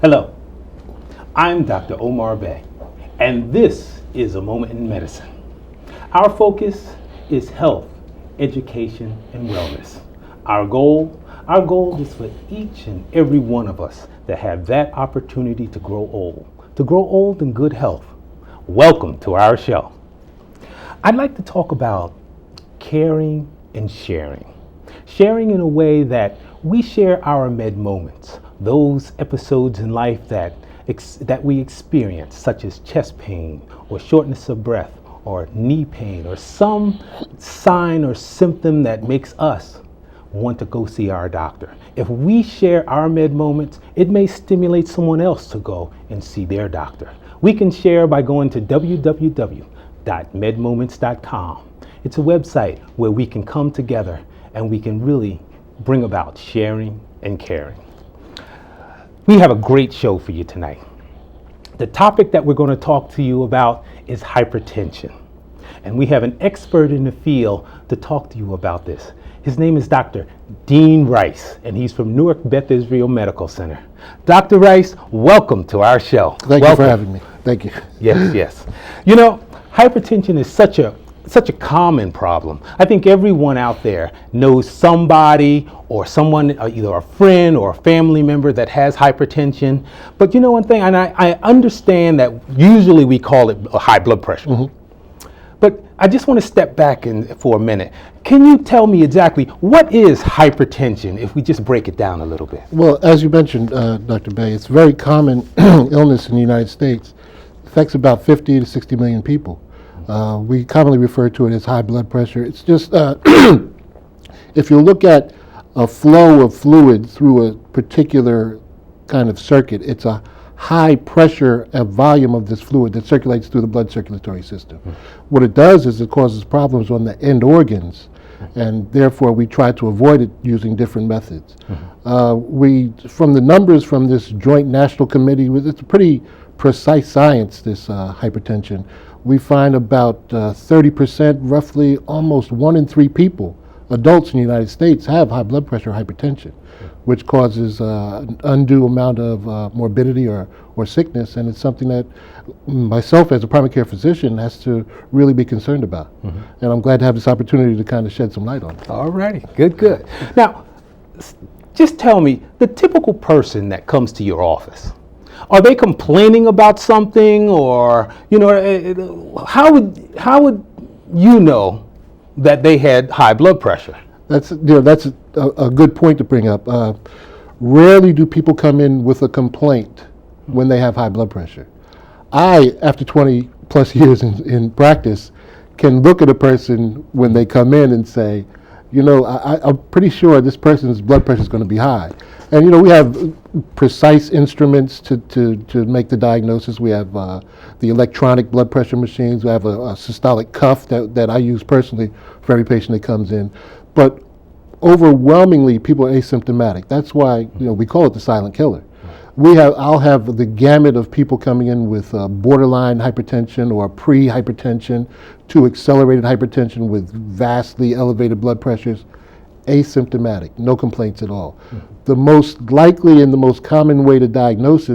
Hello, I'm Dr. Omar Bey, and this is A Moment in Medicine. Our focus is health, education, and wellness. Our goal is for each and every one of us to have that opportunity to grow old in good health. Welcome to our show. I'd like to talk about caring and sharing. Sharing in a way that we share our med moments, those episodes in life that we experience, such as chest pain or shortness of breath or knee pain or some sign or symptom that makes us want to go see our doctor. If we share our med moments, it may stimulate someone else to go and see their doctor. We can share by going to www.medmoments.com. It's a website where we can come together and we can really bring about sharing and caring. We have a great show for you tonight. The topic that we're going to talk to you about is hypertension. And we have an expert in the field to talk to you about this. His name is Dr. Dean Rice, and he's from Newark Beth Israel Medical Center. Dr. Rice, welcome to our show. Thank you for having me. Thank you. Yes. You know, hypertension is such a common problem. I think everyone out there knows somebody or someone, either a friend or a family member that has hypertension. But you know one thing, and I understand that usually we call it high blood pressure. Mm-hmm. But I just want to step back for a minute. Can you tell me exactly what is hypertension if we just break it down a little bit? Well, as you mentioned, Dr. Bey, it's a very common illness in the United States. It affects about 50 to 60 million people. We commonly refer to it as high blood pressure. It's just, if you look at a flow of fluid through a particular kind of circuit, it's a high pressure volume of this fluid that circulates through the blood circulatory system. Mm-hmm. What it does is it causes problems on the end organs, and therefore we try to avoid it using different methods. Mm-hmm. From the numbers from this Joint National Committee, it's a pretty precise science, this hypertension. We find about 30%, roughly almost 1 in 3 people, adults in the United States, have high blood pressure hypertension, which causes an undue amount of morbidity or sickness, and it's something that myself as a primary care physician has to really be concerned about. Mm-hmm. And I'm glad to have this opportunity to kind of shed some light on it. All righty, good. Now, just tell me, the typical person that comes to your office, are they complaining about something, or how would you know that they had high blood pressure? That's a good point to bring up. Rarely do people come in with a complaint when they have high blood pressure. I, after 20 plus years in practice, can look at a person when they come in and say, I'm pretty sure this person's blood pressure is going to be high. And we have precise instruments to make the diagnosis. We have the electronic blood pressure machines. We have a systolic cuff that I use personally for every patient that comes in. But overwhelmingly, people are asymptomatic. That's why we call it the silent killer. I'll have the gamut of people coming in with borderline hypertension or pre-hypertension to accelerated hypertension with vastly elevated blood pressures, asymptomatic, no complaints at all. Mm-hmm. The most likely and the most common way to diagnose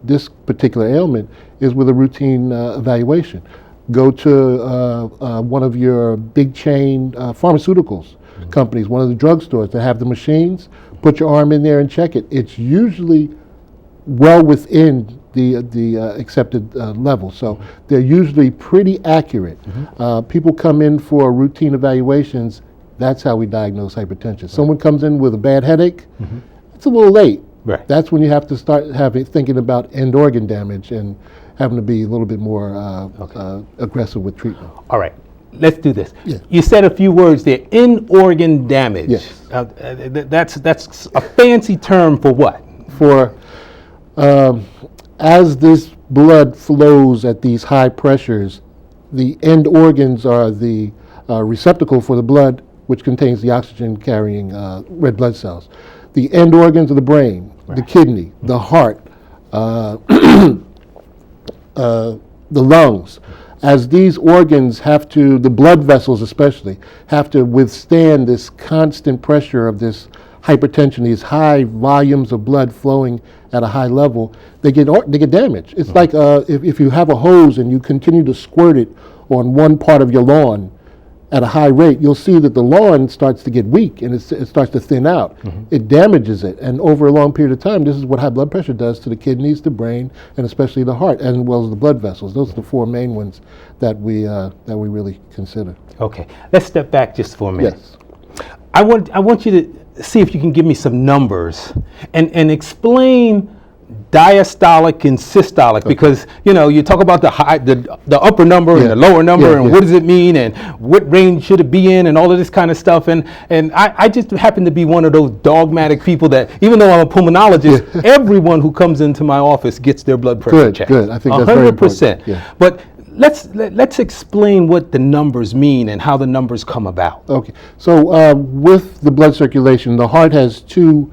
this particular ailment is with a routine evaluation. Go to one of your big chain pharmaceuticals companies, one of the drugstores that have the machines, put your arm in there and check it. It's usually well within the accepted level. So they're usually pretty accurate. Mm-hmm. People come in for routine evaluations. That's how we diagnose hypertension. Right. Someone comes in with a bad headache, mm-hmm. It's a little late. Right. That's when you have to start thinking about end organ damage and having to be a little bit more aggressive with treatment. All right. Let's do this. Yeah. You said a few words there. End organ damage. Yes. That's a fancy term for what? For as this blood flows at these high pressures, the end organs are the receptacle for the blood, which contains the oxygen-carrying red blood cells. The end organs of the brain, the kidney, the heart, the lungs. As these organs have to, the blood vessels especially, have to withstand this constant pressure of this hypertension, these high volumes of blood flowing at a high level, they get damaged. It's like if you have a hose and you continue to squirt it on one part of your lawn at a high rate, you'll see that the lawn starts to get weak and it starts to thin out. It damages it, and over a long period of time, this is what high blood pressure does to the kidneys, the brain, and especially the heart, as well as the blood vessels. Those are the four main ones that we really consider. Okay, let's step back just for a minute. Yes. I want you to see if you can give me some numbers and explain diastolic and systolic, because you talk about the upper number and the lower number and what does it mean and what range should it be in and all of this kind of stuff, and I just happen to be one of those dogmatic people that, even though I'm a pulmonologist, everyone who comes into my office gets their blood pressure checked. Good. I think that's very important. 100%. Yeah. But let's explain what the numbers mean and how the numbers come about. Okay. So with the blood circulation, the heart has two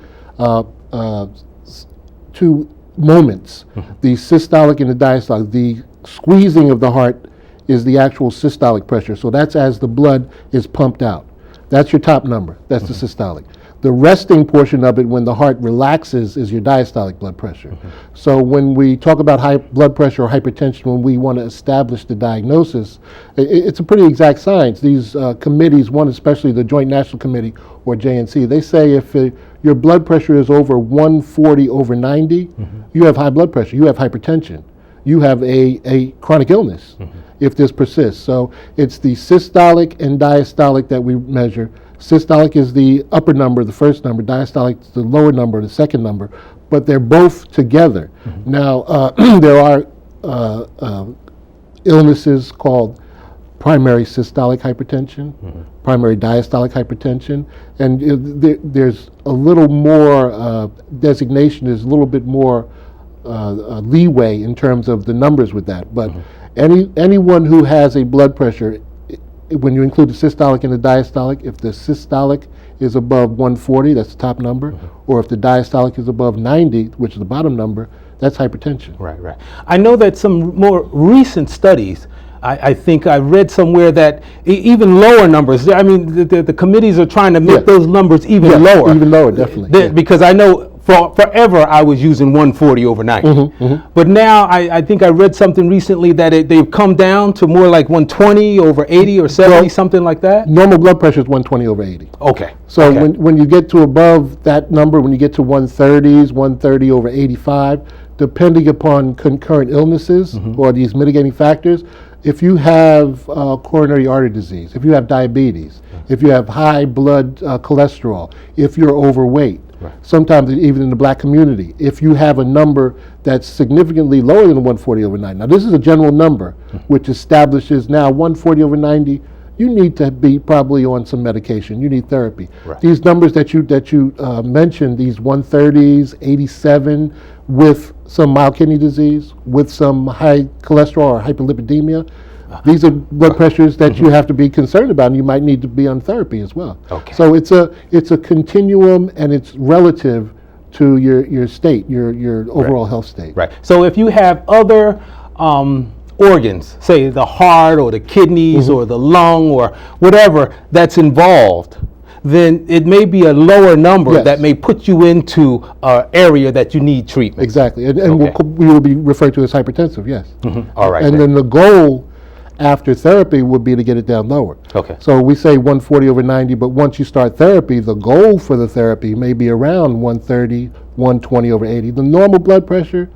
moments, the systolic and the diastolic. The squeezing of the heart is the actual systolic pressure. So that's as the blood is pumped out. That's your top number. That's the systolic. The resting portion of it, when the heart relaxes, is your diastolic blood pressure. So when we talk about high blood pressure or hypertension, when we want to establish the diagnosis, it's a pretty exact science. These committees, one especially the Joint National Committee or JNC, they say if your blood pressure is over 140/90, you have high blood pressure, you have hypertension, you have a chronic illness if this persists. So it's the systolic and diastolic that we measure. Systolic is the upper number, the first number. Diastolic is the lower number, the second number. But they're both together. Now, there are illnesses called primary systolic hypertension, primary diastolic hypertension, and there's a little more designation, there's a little bit more leeway in terms of the numbers with that. But anyone who has a blood pressure, when you include the systolic and the diastolic, if the systolic is above 140, that's the top number, or if the diastolic is above 90, which is the bottom number, that's hypertension. Right. I know that some more recent studies, I think I read somewhere that even lower numbers, I mean, the committees are trying to make those numbers even lower. Even lower, definitely. Because I know forever I was using 140/90. But now I think I read something recently that they've come down to more like 120/80 or 70, something like that. Normal blood pressure is 120/80. Okay. So when you get to above that number, when you get to 130s, 130/85, depending upon concurrent illnesses or these mitigating factors, if you have coronary artery disease, if you have diabetes, if you have high blood cholesterol, if you're overweight, sometimes even in the black community, if you have a number that's significantly lower than 140/90. Now this is a general number which establishes now 140/90, you need to be probably on some medication, you need therapy. These numbers that you mentioned, these 130s, 87, with some mild kidney disease, with some high cholesterol or hyperlipidemia, these are blood pressures that you have to be concerned about, and you might need to be on therapy as well. So it's a continuum, and it's relative to your state, your overall health state. Right. So if you have other organs, say the heart or the kidneys or the lung or whatever that's involved, then it may be a lower number that may put you into an area that you need treatment. Exactly, and we will be referred to as hypertensive, yes. All right. And then the goal after therapy would be to get it down lower. So we say 140/90, but once you start therapy, the goal for the therapy may be around 130, 120/80. The normal blood pressure,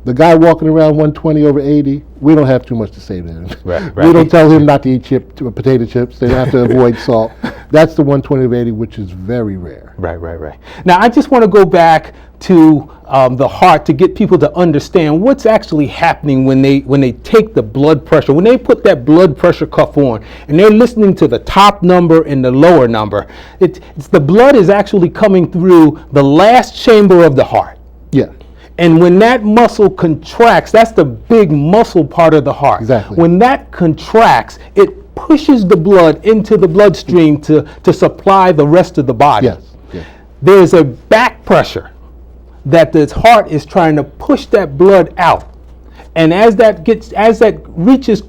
the guy walking around 120/80, we don't have too much to say to him. We don't tell him not to eat potato chips. They have to avoid salt. That's the 120/80, which is very rare. Right. Now I just want to go back to the heart to get people to understand what's actually happening when they take the blood pressure, when they put that blood pressure cuff on and they're listening to the top number and the lower number. It's the blood is actually coming through the last chamber of the heart. And when that muscle contracts, that's the big muscle part of the heart. Exactly. When that contracts, it pushes the blood into the bloodstream to supply the rest of the body. Yes. Yes. There's a back pressure that the heart is trying to push that blood out. And as that reaches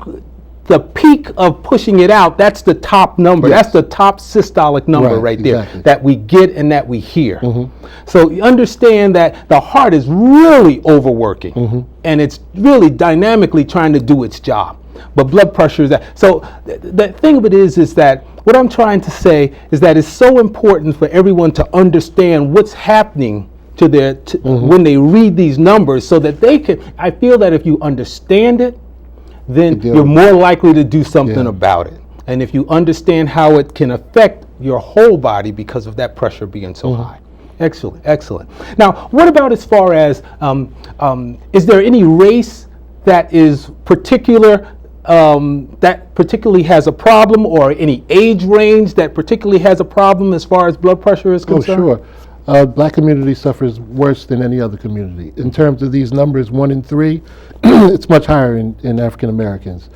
the peak of pushing it out, that's the top number. Yes. That's the top systolic number right there exactly. that we get and that we hear. So you understand that the heart is really overworking and it's really dynamically trying to do its job. But blood pressure is that. So the thing of it is that what I'm trying to say is that it's so important for everyone to understand what's happening to their when they read these numbers, so that they can. I feel that if you understand it, then you're more likely to do something about it. And if you understand how it can affect your whole body because of that pressure being so high. Excellent, excellent. Now, what about as far as, is there any race that is particular, that particularly has a problem, or any age range that particularly has a problem as far as blood pressure is concerned? Oh, sure. Black community suffers worse than any other community. In terms of these numbers, 1 in 3, it's much higher in African Americans.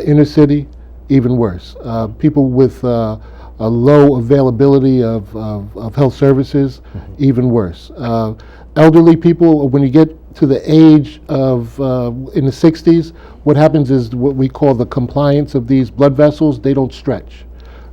Inner city, even worse. People with a low availability of health services, even worse. Elderly people, when you get to the age of in the 60s, what happens is what we call the compliance of these blood vessels, they don't stretch.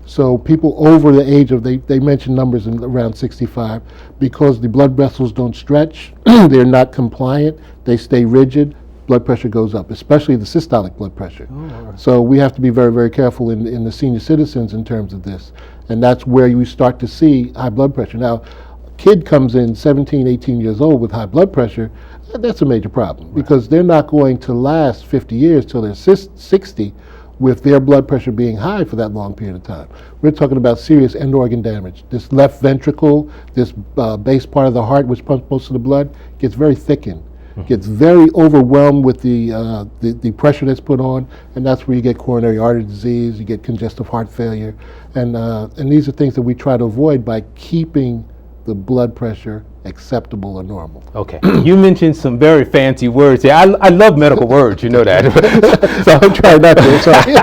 So people over the age of, they mention numbers in around 65, because the blood vessels don't stretch, they're not compliant, they stay rigid, blood pressure goes up, especially the systolic blood pressure. So we have to be very, very careful in the senior citizens in terms of this. And that's where you start to see high blood pressure. Now, a kid comes in 17, 18 years old with high blood pressure, that's a major problem, because they're not going to last 50 years till they're 60 with their blood pressure being high for that long period of time. We're talking about serious end organ damage. This left ventricle, this base part of the heart which pumps most of the blood, gets very thickened, gets very overwhelmed with the pressure that's put on, and that's where you get coronary artery disease, you get congestive heart failure, and these are things that we try to avoid by keeping the blood pressure acceptable or normal. Okay, you mentioned some very fancy words here. I love medical words, you know that. So I'm trying not to, sorry.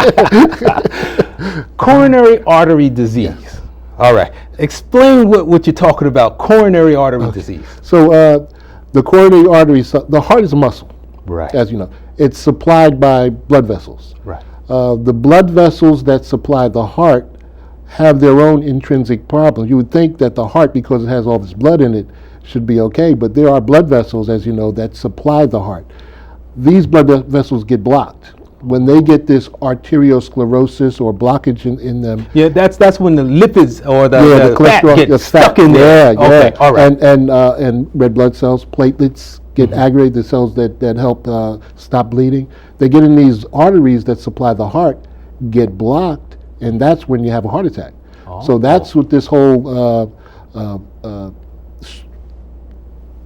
Coronary artery disease. Yes. All right, explain what you're talking about, coronary artery disease. So the coronary artery, the heart is a muscle, right? As you know. It's supplied by blood vessels. Right. The blood vessels that supply the heart have their own intrinsic problems. You would think that the heart, because it has all this blood in it, should be okay, but there are blood vessels, as you know, that supply the heart. These blood vessels get blocked. When they get this arteriosclerosis or blockage in them. Yeah, that's when the lipids or the cholesterol fat gets stuck in there. Yeah, okay, all right. And red blood cells, platelets get aggravated, the cells that help stop bleeding. They get in these arteries that supply the heart, get blocked, and that's when you have a heart attack. So that's what this whole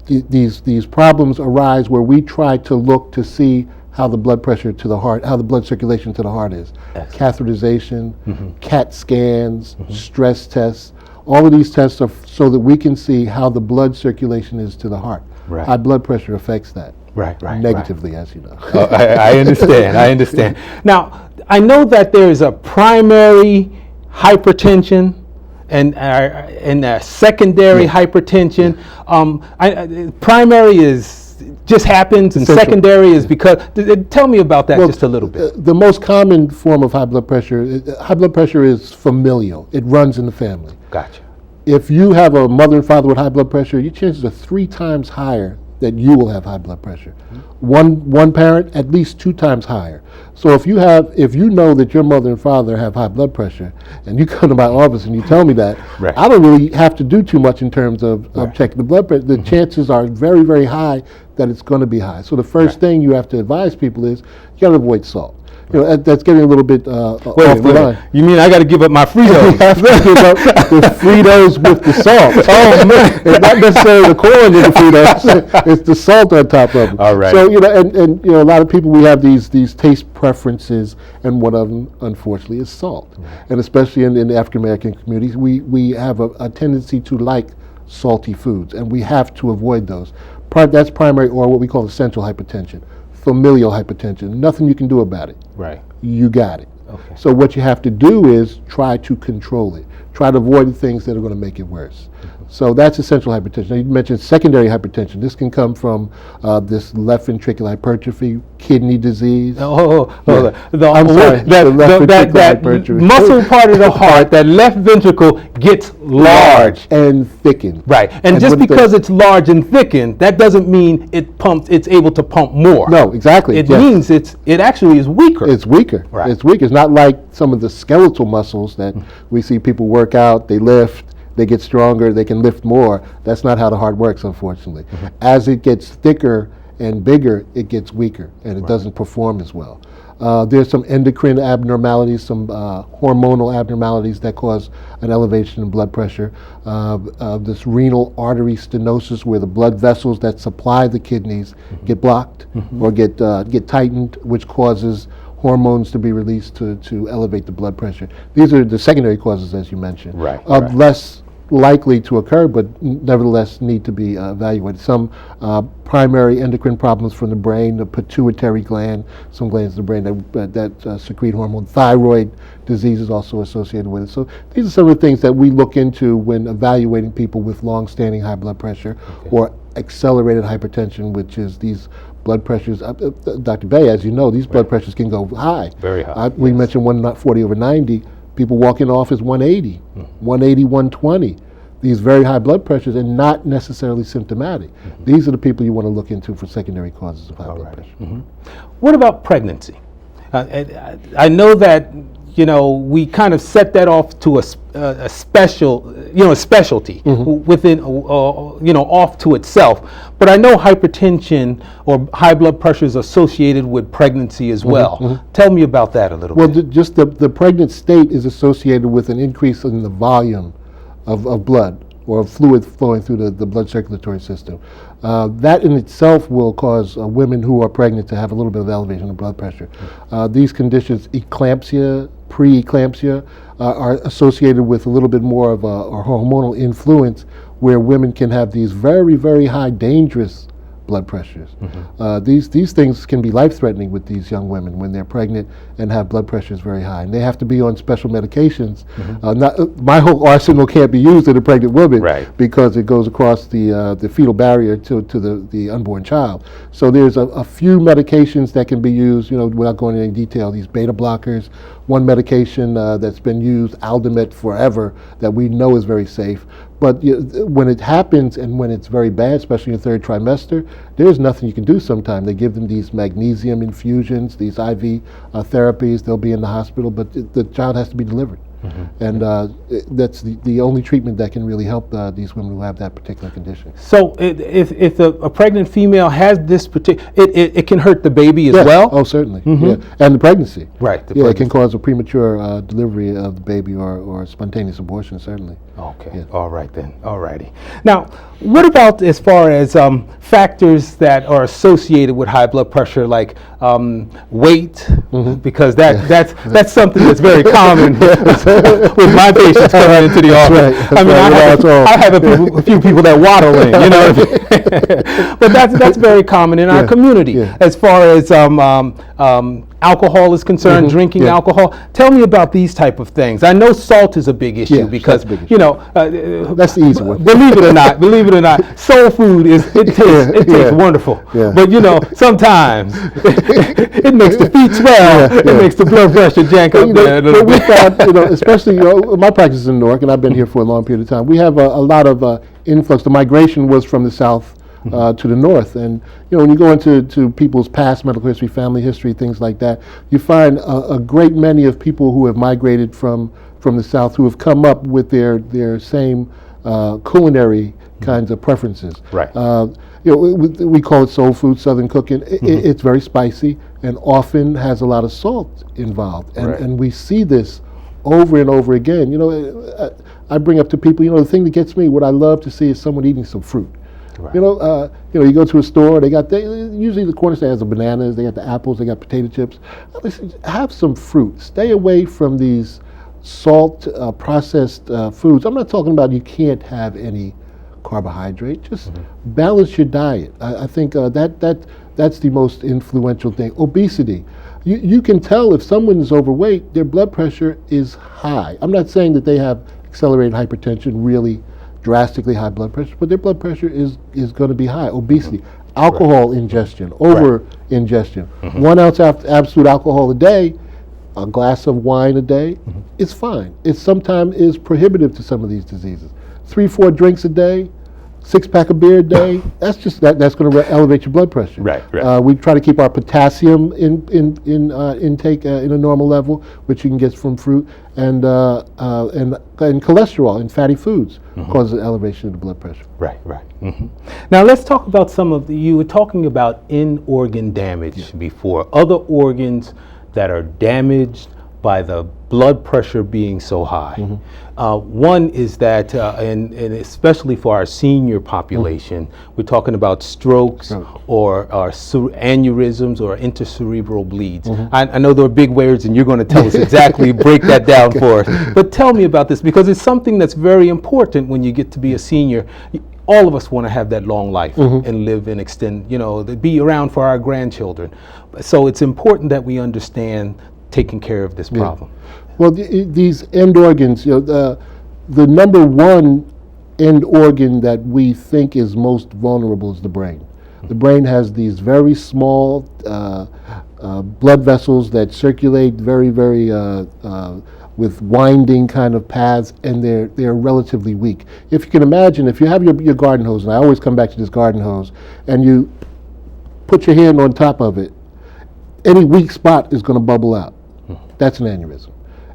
these problems arise, where we try to look to see how the blood pressure to the heart, how the blood circulation to the heart is. Catheterization, CAT scans, stress tests. All of these tests are so that we can see how the blood circulation is to the heart. Right. High blood pressure affects that. Right. Negatively, as you know. I understand. I understand. Now, I know that there is a primary hypertension and secondary hypertension. Primary is just happens, and Central. Secondary is because. Tell me about that just a little bit. The most common form of high blood pressure is familial. It runs in the family. Gotcha. If you have a mother and father with high blood pressure, your chances are 3 times higher that you will have high blood pressure. One parent, at least 2 times higher. So if you know that your mother and father have high blood pressure, and you come to my office and you tell me that, right. I don't really have to do too much in terms of checking the blood pressure. The chances are very, very high that it's going to be high. So the first thing you have to advise people is you got to avoid salt. You know, that's getting a little bit off the line. You mean I got to give up my Fritos? The Fritos with the salt. Oh man, it's not necessarily the corn in the Fritos. It's the salt on top of them. All right. So and a lot of people, we have these taste preferences, and one of them, unfortunately, is salt. And especially in the African American communities, we have a tendency to like salty foods, and we have to avoid those. That's primary or what we call essential hypertension, familial hypertension. Nothing you can do about it. Right. You got it. Okay. So what you have to do is try to control it. Try to avoid the things that are going to make it worse. So that's essential hypertension. Now, you mentioned secondary hypertension. This can come from this left ventricular hypertrophy, kidney disease. I'm sorry. The left ventricular That hypertrophy. muscle part of the heart, that left ventricle gets large. and thickened. Right. And just because it's large and thickened, that doesn't mean it's able to pump more. No, exactly. It yes. means it actually is weaker. It's weaker. Right. It's weaker. It's not like some of the skeletal muscles that we see people work out, they lift, they get stronger, they can lift more. That's not how the heart works, unfortunately. As it gets thicker and bigger, it gets weaker and it doesn't perform as well. There's some endocrine abnormalities, some hormonal abnormalities that cause an elevation in blood pressure. This renal artery stenosis, where the blood vessels that supply the kidneys get blocked or get tightened, which causes hormones to be released to elevate the blood pressure. These are the secondary causes, as you mentioned. Right. Less likely to occur, but nevertheless need to be evaluated. Some primary endocrine problems from the brain, the pituitary gland, some glands in the brain that secrete hormone. Thyroid disease is also associated with it. So these are some of the things that we look into when evaluating people with long-standing high blood pressure or accelerated hypertension, which is these blood pressures. Dr. Bay, as you know, these blood pressures can go high. Very high. We mentioned 140/90. People walk in the office 180, 180, 120. These very high blood pressures and not necessarily symptomatic. These are the people you want to look into for secondary causes of high blood pressure. What about pregnancy? I know that we kind of set that off to a specialty within off to itself. But I know hypertension or high blood pressure is associated with pregnancy as well. Tell me about that a little bit. Well, just the pregnant state is associated with an increase in the volume of blood or fluid flowing through the blood circulatory system. That in itself will cause women who are pregnant to have a little bit of elevation of blood pressure. These conditions, eclampsia, preeclampsia, are associated with a little bit more of a hormonal influence where women can have these very, very high dangerous blood pressures. These things can be life-threatening with these young women when they're pregnant and have blood pressures very high. And they have to be on special medications. My whole arsenal can't be used in a pregnant woman because it goes across the fetal barrier to the unborn child. So there's a few medications that can be used, without going into any detail. These beta blockers, one medication that's been used, Aldomet, forever, that we know is very safe. But when it happens and when it's very bad, especially in the third trimester, there's nothing you can do sometimes. They give them these magnesium infusions, these IV therapies. They'll be in the hospital, but the child has to be delivered. And that's the only treatment that can really help these women who have that particular condition. So if a pregnant female has this particular, it can hurt the baby as well? Oh, certainly. Yeah. And the pregnancy. Right. It can cause a premature delivery of the baby or spontaneous abortion, certainly. Okay. Yeah. All right then. All righty. Now, what about as far as factors that are associated with high blood pressure, like weight? Because that's something that's very common with my patients coming into the office. Right. I have a few people that waddle in, but that's very common in our community. As far as alcohol is concerned, drinking alcohol. Tell me about these type of things. I know salt is a big issue because that's the easy one. Believe it or not, soul food tastes wonderful. Yeah. But sometimes it makes the feet swell. It makes the blood pressure jank up there. But we found, especially my practice is in Newark, and I've been here for a long period of time. We have a lot of influx. The migration was from the south to the north, and when you go into people's past medical history, family history, things like that, you find a great many of people who have migrated from the south who have come up with their same culinary kinds of preferences. Right. We call it soul food, Southern cooking. It's very spicy and often has a lot of salt involved, and we see this over and over again. I bring up to people, the thing that gets me, what I love to see is someone eating some fruit. Right. You go to a store, usually the corner stand has the bananas, they got the apples, they got potato chips. Listen, have some fruit. Stay away from these salt processed foods. I'm not talking about you can't have any carbohydrate. Just balance your diet. I think that's the most influential thing. Obesity. You can tell if someone is overweight, their blood pressure is high. I'm not saying that they have accelerated hypertension, really drastically high blood pressure, but their blood pressure is going to be high. Obesity. Alcohol ingestion, over ingestion. 1 ounce absolute alcohol a day, a glass of wine a day, it's fine. It sometimes is prohibitive to some of these diseases. 3-4 drinks a day, 6-pack of beer a day, that's going to elevate your blood pressure. Right. We try to keep our potassium intake in a normal level, which you can get from fruit, and cholesterol in fatty foods causes an elevation of the blood pressure. Right. Now let's talk about you were talking about in-organ damage before, other organs that are damaged by the blood pressure being so high. One is that, and especially for our senior population, we're talking about strokes or aneurysms or intercerebral bleeds. I know they're big words and you're going to tell us exactly, break that down for us. But tell me about this, because it's something that's very important when you get to be a senior. All of us want to have that long life and live and extend, be around for our grandchildren. So it's important that we understand taking care of this problem. Well, these end organs, the number one end organ that we think is most vulnerable is the brain. The brain has these very small blood vessels that circulate very, very with winding kind of paths, and they're relatively weak. If you can imagine, if you have your garden hose, and I always come back to this garden hose, and you put your hand on top of it, any weak spot is going to bubble out. That's an aneurysm.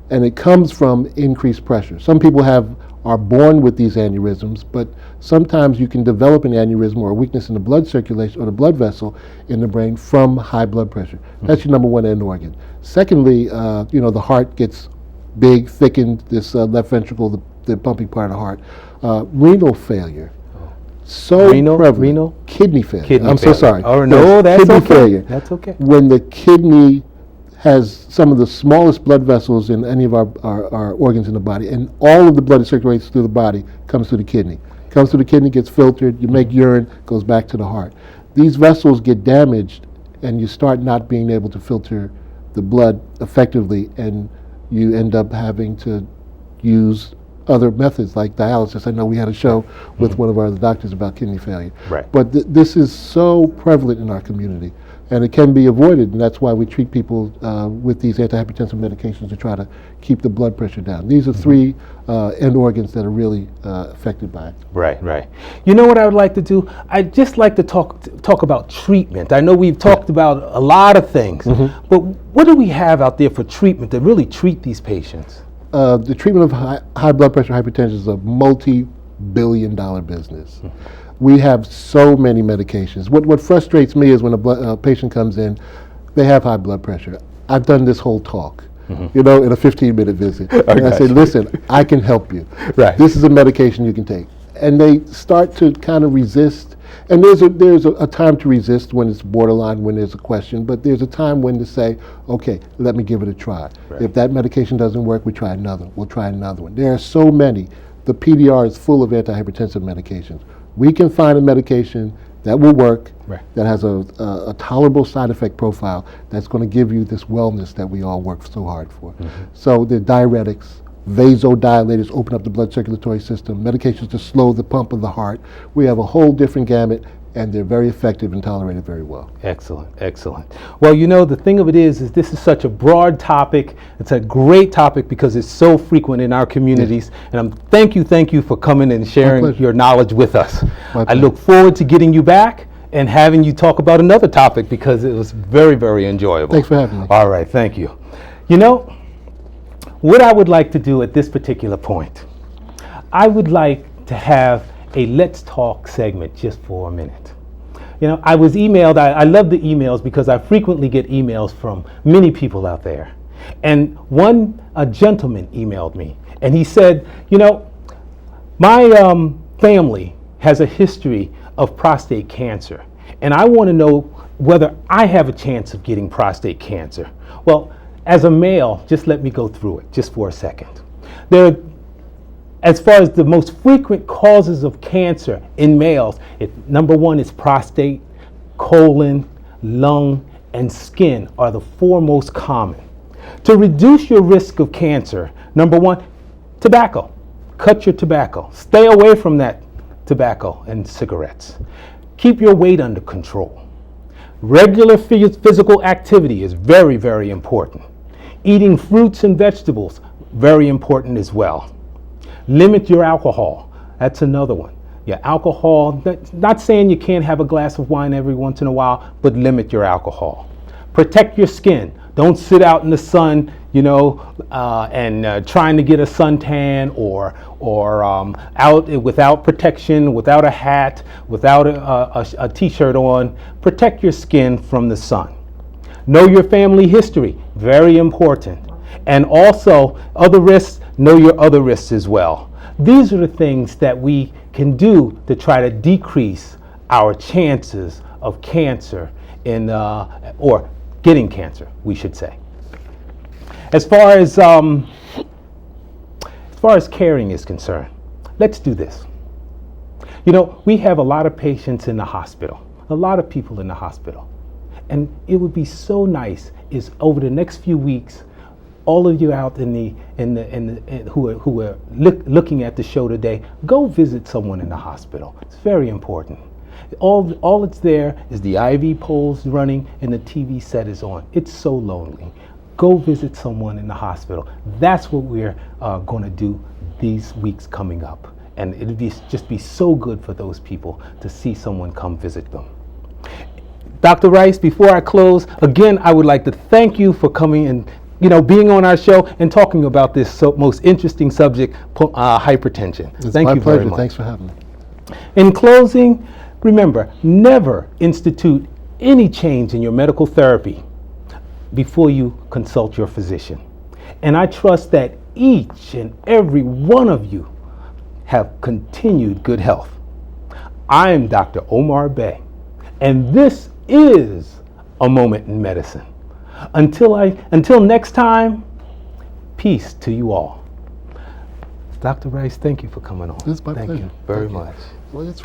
And it comes from increased pressure. Some people are born with these aneurysms, but sometimes you can develop an aneurysm or a weakness in the blood circulation or the blood vessel in the brain from high blood pressure. That's your number one end organ. Secondly, the heart gets big, thickened, this left ventricle, the pumping part of the heart. Renal failure. So prevalent. Kidney failure. I'm so sorry. Oh, no, that's kidney okay. failure. That's okay. When the kidney has some of the smallest blood vessels in any of our organs in the body, and all of the blood that circulates through the body comes through the kidney. Comes through the kidney, gets filtered, you make urine, goes back to the heart. These vessels get damaged, and you start not being able to filter the blood effectively, and you end up having to use other methods like dialysis. I know we had a show with one of our other doctors about kidney failure. Right. But this is so prevalent in our community, and it can be avoided, and that's why we treat people with these antihypertensive medications to try to keep the blood pressure down. These are three end organs that are really affected by it. Right. You know what I would like to do? I'd just like to talk about treatment. I know we've talked about a lot of things, but what do we have out there for treatment to really treat these patients? The treatment of high blood pressure hypertension is a multi-billion-dollar business. We have so many medications. What frustrates me is when a patient comes in, they have high blood pressure. I've done this whole talk, in a 15-minute visit. And I say, listen, I can help you. Right. This is a medication you can take. And they start to kind of resist. And there's a time to resist when it's borderline, when there's a question, but there's a time when to say, okay, let me give it a try. Right. If that medication doesn't work, we'll try another one. There are so many. The PDR is full of antihypertensive medications. We can find a medication that will work, that has a tolerable side effect profile, that's going to give you this wellness that we all work so hard for. So the diuretics, vasodilators open up the blood circulatory system, medications to slow the pump of the heart. We have a whole different gamut, and they're very effective and tolerated very well. Excellent. Well, the thing of it is this is such a broad topic. It's a great topic because it's so frequent in our communities. And thank you for coming and sharing your knowledge with us. I look forward to getting you back and having you talk about another topic because it was very, very enjoyable. Thanks for having me. All right, thank you. What I would like to do at this particular point, I would like to have a Let's Talk segment just for a minute. I was emailed, I love the emails because I frequently get emails from many people out there. And a gentleman emailed me and he said, my family has a history of prostate cancer and I want to know whether I have a chance of getting prostate cancer. Well, as a male, just let me go through it just for a second. There are As far as the most frequent causes of cancer in males, number one is prostate, colon, lung, and skin are the four most common. To reduce your risk of cancer, number one, tobacco. Cut your tobacco. Stay away from that tobacco and cigarettes. Keep your weight under control. Regular physical activity is very, very important. Eating fruits and vegetables, very important as well. Limit your alcohol. That's another one. Your alcohol, not saying you can't have a glass of wine every once in a while, but limit your alcohol. Protect your skin. Don't sit out in the sun, and trying to get a suntan or out without protection, without a hat, without a t-shirt on. Protect your skin from the sun. Know your family history, very important. And also, other risks, know your other risks as well. These are the things that we can do to try to decrease our chances of cancer or getting cancer, we should say. As far as caring is concerned, let's do this. We have a lot of patients in the hospital, a lot of people in the hospital. And it would be so nice is over the next few weeks, all of you out who are looking at the show today, go visit someone in the hospital. It's very important. All that's there is the IV poles running and the TV set is on. It's so lonely. Go visit someone in the hospital. That's what we're going to do these weeks coming up. And it'll just be so good for those people to see someone come visit them. Dr. Rice, before I close, again, I would like to thank you for coming and being on our show and talking about this most interesting subject, hypertension. It's Thank my you pleasure. very much. Thanks for having me. In closing, remember, never institute any change in your medical therapy before you consult your physician. And I trust that each and every one of you have continued good health. I am Dr. Omar Bey, and this is A Moment in Medicine. Until next time, peace to you all. Dr. Rice, thank you for coming on. It's my Thank pleasure. you very Thank you. much. Well, it's